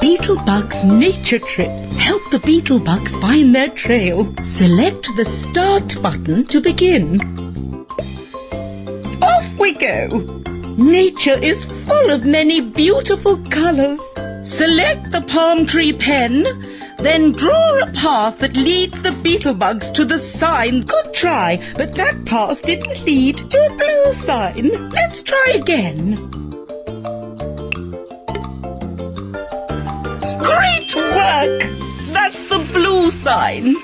Beetlebug's nature trip. Help the beetlebugs find their trail. Select the start button to begin. Off we go! Nature is full of many beautiful colours. Select the palm tree pen, then draw a path that leads the beetlebugs to the sign. Good try, but that path didn't lead to a blue sign. Let's try again. Great work! That's the blue sign.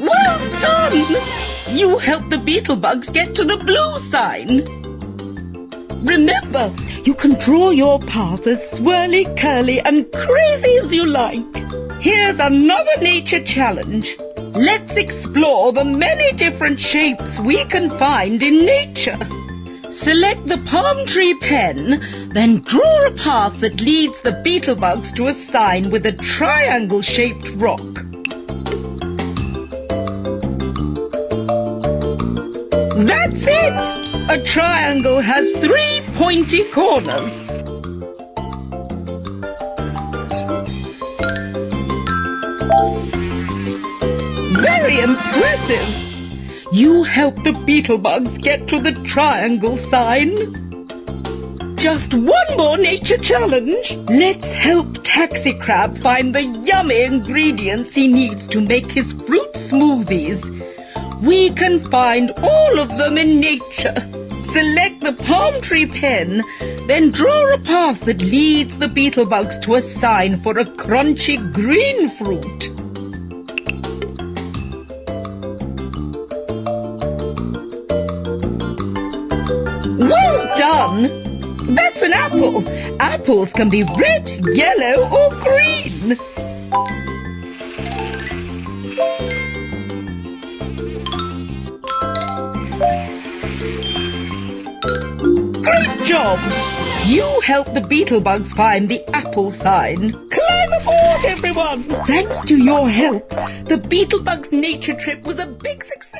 Well done! You helped the beetlebugs get to the blue sign. Remember, you can draw your path as swirly, curly and crazy as you like. Here's another nature challenge. Let's explore the many different shapes we can find in nature. Select the palm tree pen, then draw a path that leads the beetlebugs to a sign with a triangle-shaped rock. That's it! A triangle has 3 pointy corners. Very impressive! You helped the beetlebugs get to the triangle sign. Just one more nature challenge. Let's help Taxi Crab find the yummy ingredients he needs to make his fruit smoothies. We can find all of them in nature. Select the palm tree pen, then draw a path that leads the beetlebugs to a sign for a crunchy green fruit. Well done! That's an apple. Apples can be red, yellow or green. Great job! You helped the beetlebugs find the apple sign. Climb aboard, everyone! Thanks to your help, the beetlebugs nature trip was a big success.